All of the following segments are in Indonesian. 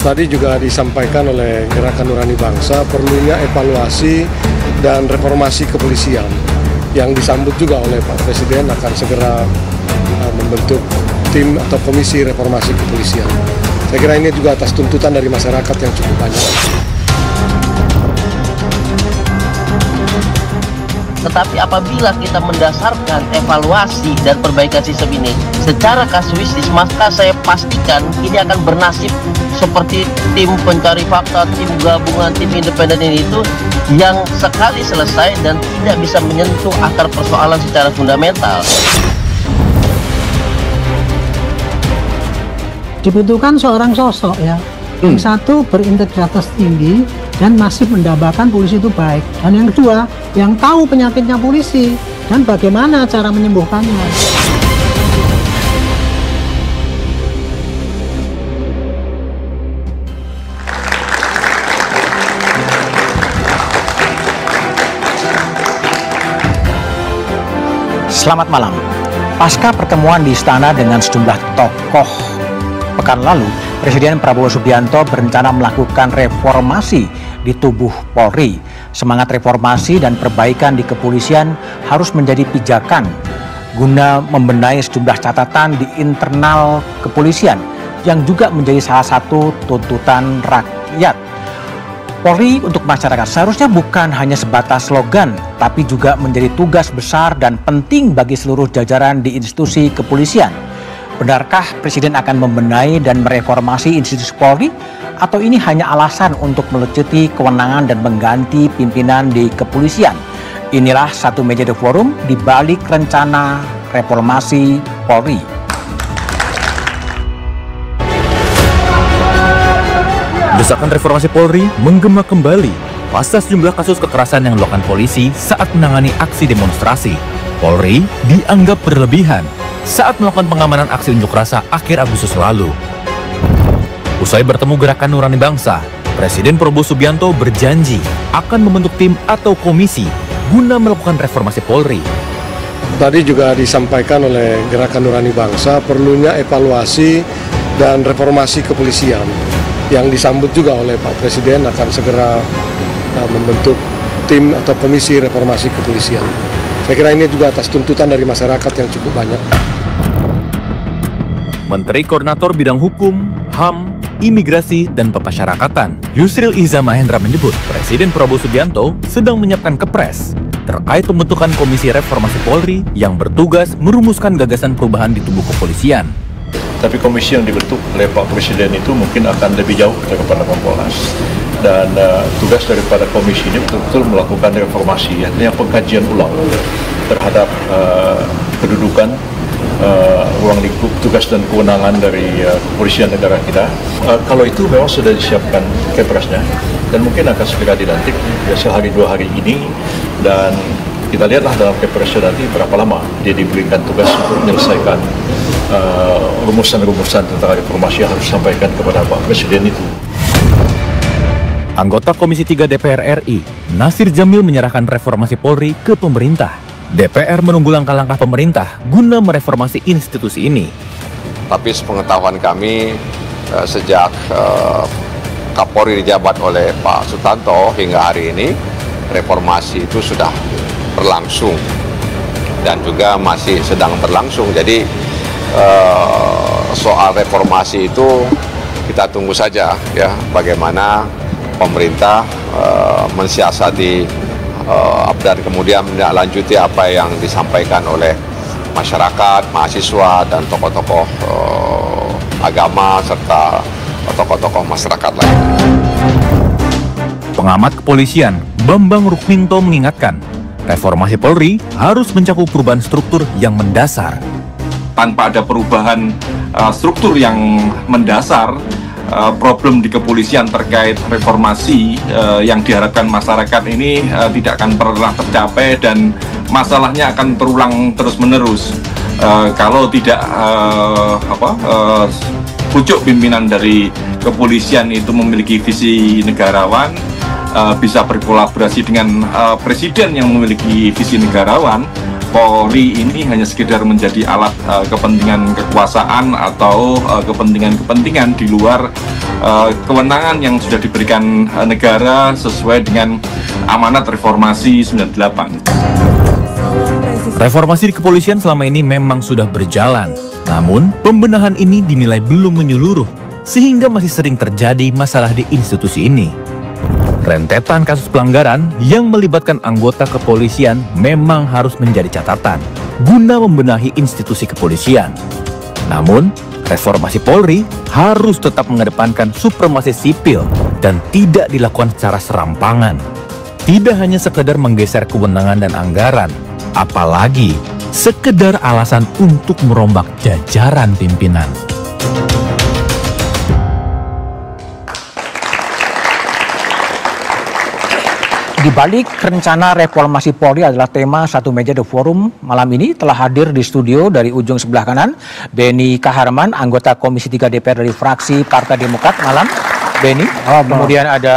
Tadi juga disampaikan oleh Gerakan Nurani Bangsa perlunya evaluasi dan reformasi kepolisian yang disambut juga oleh Pak Presiden akan segera membentuk tim atau komisi reformasi kepolisian. Saya kira ini juga atas tuntutan dari masyarakat yang cukup banyak. Tetapi apabila kita mendasarkan evaluasi dan perbaikan sistem ini secara kasuistis, maka saya pastikan ini akan bernasib seperti tim pencari fakta, tim gabungan, tim independen ini itu yang sekali selesai dan tidak bisa menyentuh akar persoalan secara fundamental. Dibutuhkan seorang sosok ya. Yang satu berintegritas tinggi dan masih mendambakan polisi itu baik. Dan yang kedua, yang tahu penyakitnya polisi dan bagaimana cara menyembuhkannya. Selamat malam. Pasca pertemuan di istana dengan sejumlah tokoh pekan lalu, Presiden Prabowo Subianto berencana melakukan reformasi di tubuh Polri. Semangat reformasi dan perbaikan di kepolisian harus menjadi pijakan guna membenahi sejumlah catatan di internal kepolisian yang juga menjadi salah satu tuntutan rakyat. Polri untuk masyarakat seharusnya bukan hanya sebatas slogan, tapi juga menjadi tugas besar dan penting bagi seluruh jajaran di institusi kepolisian. Benarkah Presiden akan membenahi dan mereformasi institusi Polri? Atau ini hanya alasan untuk melecuti kewenangan dan mengganti pimpinan di kepolisian? Inilah satu meja The Forum di balik rencana reformasi Polri. Desakan reformasi Polri menggema kembali pasca sejumlah kasus kekerasan yang dilakukan polisi saat menangani aksi demonstrasi. Polri dianggap berlebihan saat melakukan pengamanan aksi unjuk rasa akhir Agustus lalu. Usai bertemu Gerakan Nurani Bangsa, Presiden Prabowo Subianto berjanji akan membentuk tim atau komisi guna melakukan reformasi Polri. Tadi juga disampaikan oleh Gerakan Nurani Bangsa perlunya evaluasi dan reformasi kepolisian yang disambut juga oleh Pak Presiden akan segera membentuk tim atau komisi reformasi kepolisian. Saya kira ini juga atas tuntutan dari masyarakat yang cukup banyak. Menteri Koordinator Bidang Hukum, HAM, Imigrasi, dan Pemasyarakatan, Yusril Iza Mahendra menyebut Presiden Prabowo Subianto sedang menyiapkan kepres terkait pembentukan Komisi Reformasi Polri yang bertugas merumuskan gagasan perubahan di tubuh kepolisian. Tapi komisi yang dibentuk oleh Pak Presiden itu mungkin akan lebih jauh daripada Kompolnas. Dan tugas daripada komisi ini betul-betul melakukan reformasi, artinya pengkajian ulang terhadap kedudukan, ruang lingkup, tugas dan kewenangan dari kepolisian negara kita. Kalau itu memang sudah disiapkan kepresnya dan mungkin akan segera dilantik sehari dua hari ini, dan kita lihatlah dalam kepresnya nanti berapa lama dia diberikan tugas untuk menyelesaikan rumusan-rumusan tentang reformasi yang harus disampaikan kepada Pak Presiden itu. Anggota Komisi 3 DPR RI, Nasir Jamil menyerahkan reformasi Polri ke pemerintah. DPR menunggu langkah-langkah pemerintah guna mereformasi institusi ini. Tapi sepengetahuan kami, sejak Kapolri dijabat oleh Pak Sutanto hingga hari ini, reformasi itu sudah berlangsung dan juga masih sedang berlangsung. Jadi soal reformasi itu kita tunggu saja ya, bagaimana pemerintah mensiasati dan kemudian menindaklanjuti apa yang disampaikan oleh masyarakat, mahasiswa, dan tokoh-tokoh agama serta tokoh-tokoh masyarakat lainnya. Pengamat kepolisian Bambang Rukminto mengingatkan, reformasi Polri harus mencakup perubahan struktur yang mendasar. Tanpa ada perubahan struktur yang mendasar, problem di kepolisian terkait reformasi yang diharapkan masyarakat ini tidak akan pernah tercapai dan masalahnya akan terulang terus-menerus kalau tidak pucuk pimpinan dari kepolisian itu memiliki visi negarawan, bisa berkolaborasi dengan presiden yang memiliki visi negarawan. Polri ini hanya sekedar menjadi alat kepentingan kekuasaan atau kepentingan-kepentingan di luar kewenangan yang sudah diberikan negara sesuai dengan amanat reformasi 98. Reformasi di kepolisian selama ini memang sudah berjalan. Namun, pembenahan ini dinilai belum menyeluruh, sehingga masih sering terjadi masalah di institusi ini. Rentetan kasus pelanggaran yang melibatkan anggota kepolisian memang harus menjadi catatan guna membenahi institusi kepolisian. Namun, reformasi Polri harus tetap mengedepankan supremasi sipil dan tidak dilakukan secara serampangan. Tidak hanya sekedar menggeser kewenangan dan anggaran, apalagi sekedar alasan untuk merombak jajaran pimpinan. Di balik rencana reformasi Polri adalah tema Satu Meja The Forum. Malam ini telah hadir di studio dari ujung sebelah kanan Beni Kaharman, anggota Komisi 3 DPR dari fraksi Partai Demokrat. Malam, Beni. Kemudian ada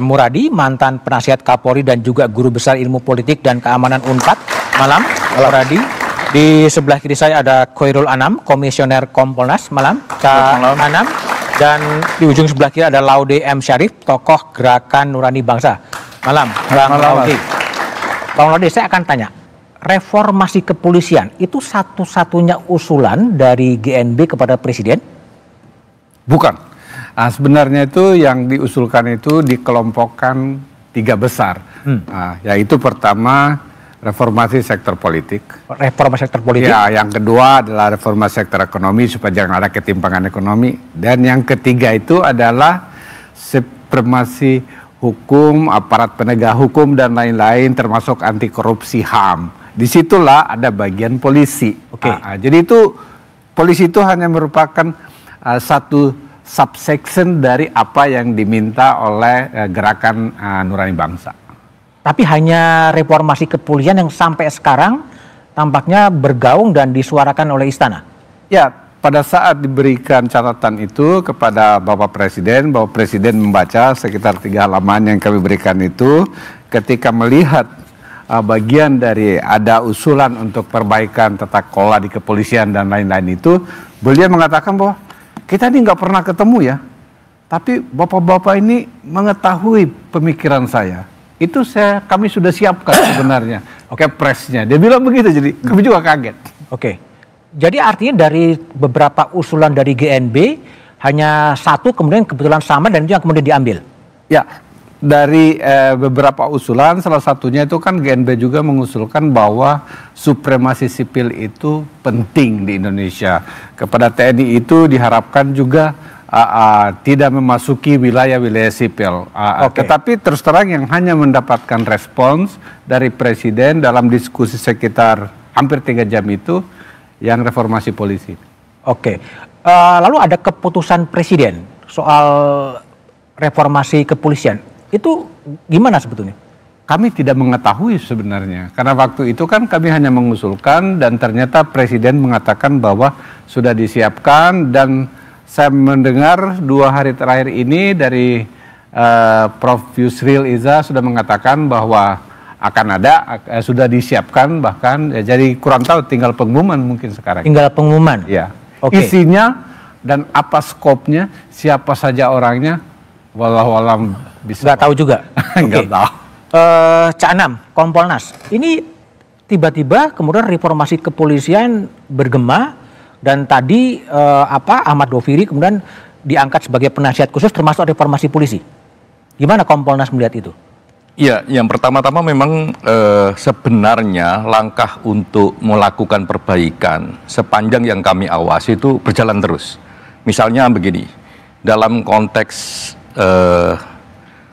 Muradi, mantan penasihat Kapolri dan juga guru besar ilmu politik dan keamanan Unpad. Malam, Muradi. Di sebelah kiri saya ada Khairul Anam, komisioner Kompolnas. Malam, Kak Anam. Dan di ujung sebelah kiri ada Laude M. Syarif, tokoh Gerakan Nurani Bangsa. Malam, Bang Laude. Bang Laude, saya akan tanya, reformasi kepolisian itu satu-satunya usulan dari GNB kepada Presiden? Bukan. Nah, sebenarnya itu yang diusulkan itu dikelompokkan 3 besar. Yaitu pertama, reformasi sektor politik. Reformasi sektor politik? Ya, yang kedua adalah reformasi sektor ekonomi supaya jangan ada ketimpangan ekonomi. Dan yang ketiga itu adalah supremasi hukum, aparat penegak hukum dan lain-lain termasuk anti korupsi HAM. Disitulah ada bagian polisi. Jadi itu polisi itu hanya merupakan satu subsection dari apa yang diminta oleh Gerakan Nurani Bangsa. Tapi hanya reformasi kepolisian yang sampai sekarang tampaknya bergaung dan disuarakan oleh istana. Ya, pada saat diberikan catatan itu kepada Bapak Presiden membaca sekitar 3 halaman yang kami berikan itu, ketika melihat bagian dari ada usulan untuk perbaikan tata kelola di kepolisian dan lain-lain itu, beliau mengatakan bahwa kita ini nggak pernah ketemu ya, tapi bapak-bapak ini mengetahui pemikiran saya. Itu kami sudah siapkan sebenarnya, kepresnya. Dia bilang begitu, jadi kami juga kaget. Jadi artinya dari beberapa usulan dari GNB hanya satu kemudian kebetulan sama dan itu yang kemudian diambil. Ya, dari beberapa usulan salah satunya itu kan GNB juga mengusulkan bahwa supremasi sipil itu penting di Indonesia. Kepada TNI itu diharapkan juga tidak memasuki wilayah-wilayah sipil. Tetapi terus terang yang hanya mendapatkan respons dari Presiden dalam diskusi sekitar hampir 3 jam itu yang reformasi polisi. Lalu ada keputusan Presiden soal reformasi kepolisian. Itu gimana sebetulnya? Kami tidak mengetahui sebenarnya. Karena waktu itu kan kami hanya mengusulkan dan ternyata Presiden mengatakan bahwa sudah disiapkan dan saya mendengar 2 hari terakhir ini dari Prof. Yusril Iza sudah mengatakan bahwa akan ada, sudah disiapkan bahkan, ya, jadi kurang tahu tinggal pengumuman mungkin sekarang. Tinggal pengumuman? Ya. Isinya dan apa skopnya, siapa saja orangnya, wallahualam bisa. Nggak tahu juga? Nggak tahu. Cak Anam, Kompolnas, ini tiba-tiba kemudian reformasi kepolisian bergema dan tadi Ahmad Doviri kemudian diangkat sebagai penasihat khusus termasuk reformasi polisi. Gimana Kompolnas melihat itu? Ya, yang pertama-tama memang sebenarnya langkah untuk melakukan perbaikan sepanjang yang kami awasi itu berjalan terus. Misalnya begini, dalam konteks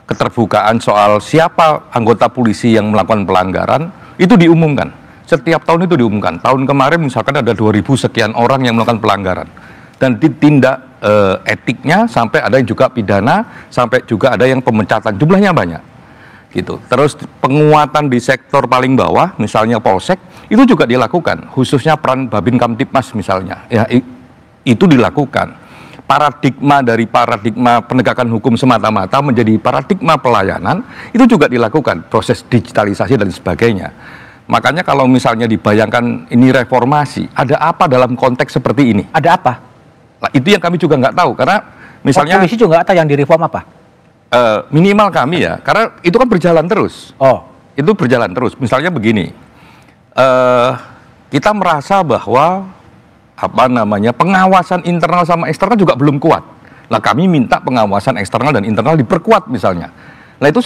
keterbukaan soal siapa anggota polisi yang melakukan pelanggaran, itu diumumkan. Setiap tahun itu diumumkan. Tahun kemarin misalkan ada 2000 sekian orang yang melakukan pelanggaran. dan ditindak etiknya, sampai ada yang juga pidana, sampai juga ada yang pemecatan, jumlahnya banyak gitu. Terus penguatan di sektor paling bawah, misalnya Polsek, itu juga dilakukan, khususnya peran Babin Kamtipmas misalnya, ya itu dilakukan. Paradigma dari paradigma penegakan hukum semata-mata menjadi paradigma pelayanan, itu juga dilakukan, proses digitalisasi dan sebagainya. Makanya kalau misalnya dibayangkan ini reformasi, ada apa dalam konteks seperti ini? Ada apa? Nah, itu yang kami juga nggak tahu, karena misalnya polisi juga nggak tahu yang direform apa? Minimal kami ya, karena itu kan berjalan terus. Oh, itu berjalan terus. Misalnya begini, kita merasa bahwa pengawasan internal sama eksternal juga belum kuat. Nah, kami minta pengawasan eksternal dan internal diperkuat misalnya. Nah, itu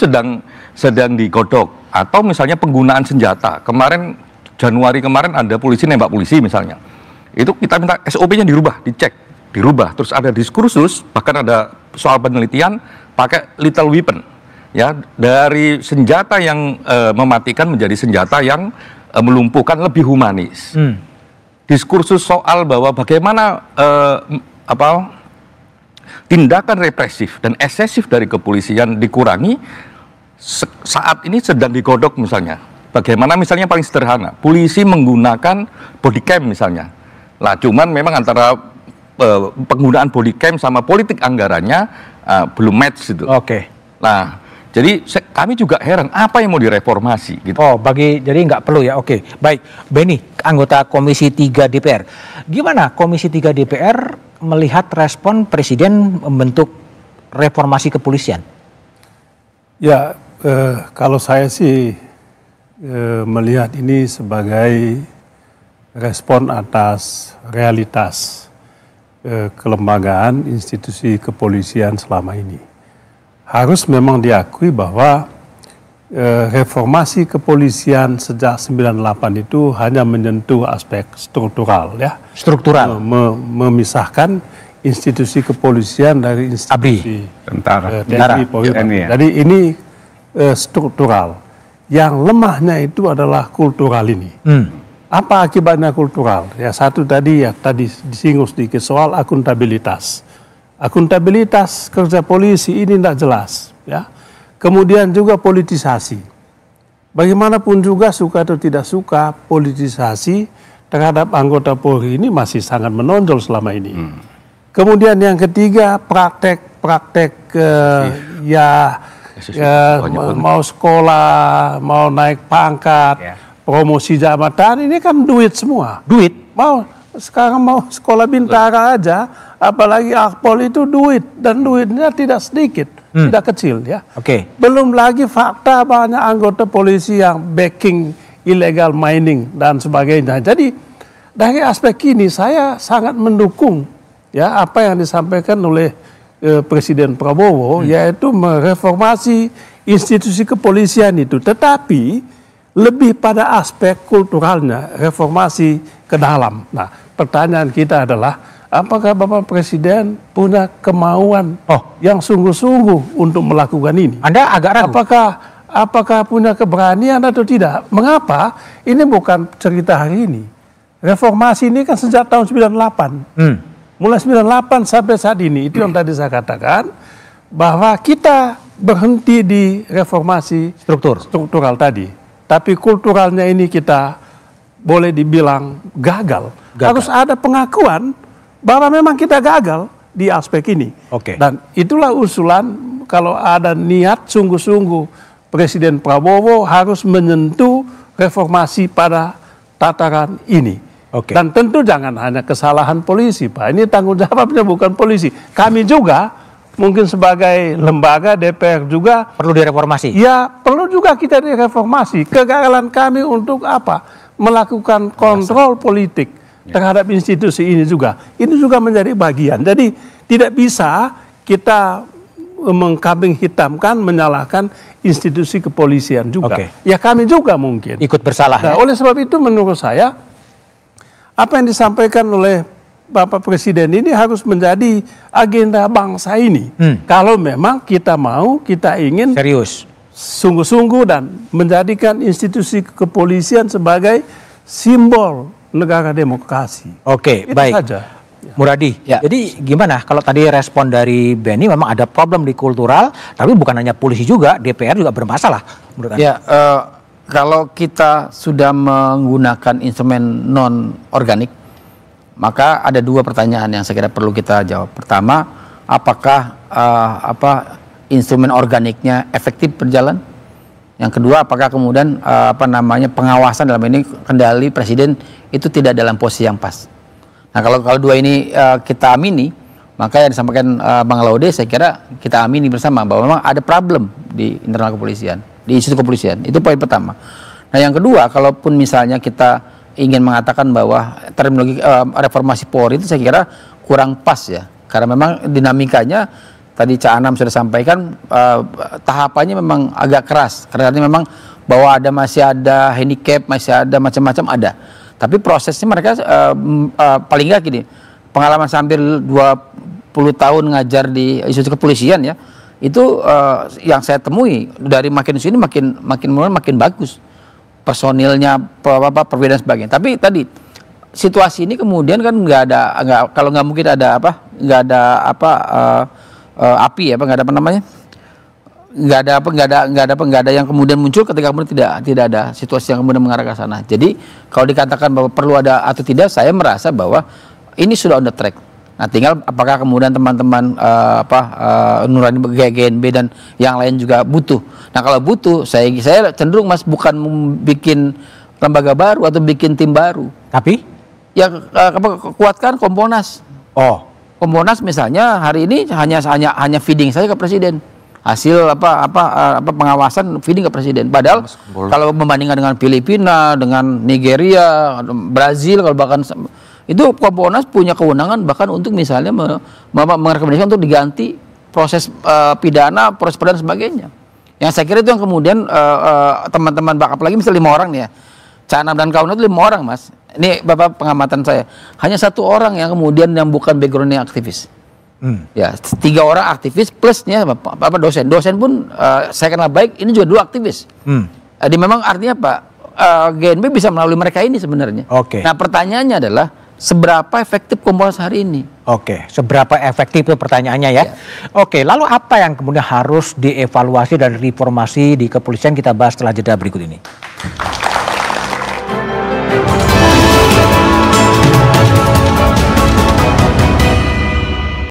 sedang digodok. Atau misalnya penggunaan senjata. Kemarin Januari kemarin ada polisi nembak polisi misalnya. Itu kita minta SOP-nya dirubah. Terus ada diskursus, bahkan ada soal penelitian pakai lethal weapon. Ya, dari senjata yang mematikan menjadi senjata yang melumpuhkan, lebih humanis. Diskursus soal bahwa bagaimana tindakan represif dan eksesif dari kepolisian dikurangi, saat ini sedang digodok misalnya. Bagaimana misalnya paling sederhana, polisi menggunakan body cam misalnya. Lah, cuman memang antara penggunaan body cam sama politik anggarannya belum match gitu. Oke. Nah, jadi kami juga heran apa yang mau direformasi gitu. Oh, jadi nggak perlu ya. Oke, baik. Benny, anggota Komisi 3 DPR. Gimana Komisi 3 DPR melihat respon Presiden membentuk reformasi kepolisian? Ya, kalau saya sih melihat ini sebagai respon atas realitas kelembagaan institusi kepolisian selama ini. Harus memang diakui bahwa reformasi kepolisian sejak 98 itu hanya menyentuh aspek struktural ya. Struktural. Memisahkan institusi kepolisian dari institusi tentara. Jadi ini struktural. Yang lemahnya itu adalah kultural ini. Apa akibatnya kultural? Ya, satu tadi disinggung sedikit soal akuntabilitas. Akuntabilitas kerja polisi ini tidak jelas, ya. Kemudian juga politisasi. Bagaimanapun juga suka atau tidak suka, politisasi terhadap anggota Polri ini masih sangat menonjol selama ini. Kemudian yang ketiga, praktek mau sekolah, mau naik pangkat, promosi jabatan, ini kan duit semua. Duit? Sekarang mau sekolah bintara aja, apalagi Akpol itu duit, dan duitnya tidak sedikit, tidak kecil ya. Belum lagi fakta banyak anggota polisi yang backing illegal mining dan sebagainya. Jadi dari aspek ini saya sangat mendukung ya apa yang disampaikan oleh Presiden Prabowo, yaitu mereformasi institusi kepolisian itu, tetapi lebih pada aspek kulturalnya, reformasi ke dalam. Nah, pertanyaan kita adalah, apakah Bapak Presiden punya kemauan yang sungguh-sungguh untuk melakukan ini? Anda agak ragu. Apakah punya keberanian atau tidak? Mengapa? Ini bukan cerita hari ini. Reformasi ini kan sejak tahun 98. Mulai 98 sampai saat ini, itu yang tadi saya katakan, bahwa kita berhenti di reformasi struktural tadi. Tapi kulturalnya ini kita boleh dibilang gagal. Harus ada pengakuan bahwa memang kita gagal di aspek ini. Dan itulah usulan kalau ada niat sungguh-sungguh Presiden Prabowo harus menyentuh reformasi pada tataran ini. Dan tentu jangan hanya kesalahan polisi, Pak. Ini tanggung jawabnya bukan polisi. Kami juga mungkin sebagai lembaga DPR juga perlu direformasi. Ya, perlu juga kita direformasi. Kegagalan kami untuk apa? Melakukan kontrol politik terhadap institusi ini juga. Ini juga menjadi bagian. Jadi tidak bisa kita mengkambing hitamkan, menyalahkan institusi kepolisian juga. Ya kami juga mungkin ikut bersalah. Nah, oleh sebab itu menurut saya apa yang disampaikan oleh Bapak Presiden ini harus menjadi agenda bangsa ini. Kalau memang kita mau, kita ingin serius, sungguh-sungguh dan menjadikan institusi kepolisian sebagai simbol negara demokrasi. Baik. Saja. Muradi, jadi gimana kalau tadi respon dari Benny memang ada problem di kultural, tapi bukan hanya polisi juga, DPR juga bermasalah menurut Anda? Ya, kalau kita sudah menggunakan instrumen non organik, maka ada dua pertanyaan yang saya kira perlu kita jawab. Pertama, apakah instrumen organiknya efektif berjalan? Yang kedua, apakah kemudian pengawasan dalam ini kendali presiden itu tidak dalam posisi yang pas? Nah, kalau dua ini kita amini, maka yang disampaikan Bang Laude saya kira kita amini bersama bahwa memang ada problem di internal kepolisian, di institusi kepolisian. Itu poin pertama. Nah, yang kedua, kalaupun misalnya kita ingin mengatakan bahwa terminologi reformasi Polri itu saya kira kurang pas ya, karena memang dinamikanya tadi Cak Anam sudah sampaikan tahapannya memang agak keras, karena memang bahwa masih ada handicap, masih ada macam-macam ada. Tapi prosesnya mereka paling nggak gini, pengalaman hampir 20 tahun ngajar di institusi kepolisian ya, itu yang saya temui dari makin sini makin bagus personilnya, perbedaan sebagainya. Tapi tadi situasi ini kemudian kan kalau nggak mungkin ada api ya, nggak ada yang kemudian muncul ketika kemudian tidak ada situasi yang kemudian mengarah ke sana. Jadi kalau dikatakan bahwa perlu ada atau tidak, saya merasa bahwa ini sudah on the track. Nah, tinggal apakah kemudian teman-teman Nurani GNB dan yang lain juga butuh. Nah, kalau butuh, saya cenderung Mas bukan bikin lembaga baru atau bikin tim baru, tapi ya kuatkan Kompolnas. Kompolnas misalnya hari ini hanya feeding saja ke presiden. Hasil pengawasan feeding ke presiden. Padahal kalau membandingkan dengan Filipina, dengan Nigeria, Brazil, kalau bahkan itu Kompolnas punya kewenangan bahkan untuk misalnya merekomendasikan untuk diganti proses pidana, proses dan sebagainya. Yang saya kira itu yang kemudian teman-teman apalagi misalnya 5 orang nih ya, Cak Anam dan kawan itu 5 orang Mas. Ini Bapak pengamatan saya, hanya 1 orang yang kemudian yang bukan backgroundnya aktivis. Ya, 3 orang aktivis plusnya dosen pun saya kenal baik, ini juga 2 aktivis. Jadi memang artinya GNB bisa melalui mereka ini sebenarnya. Nah, pertanyaannya adalah seberapa efektif Kompolnas hari ini? Seberapa efektif itu pertanyaannya ya. Lalu apa yang kemudian harus dievaluasi dan reformasi di kepolisian, kita bahas setelah jeda berikut ini.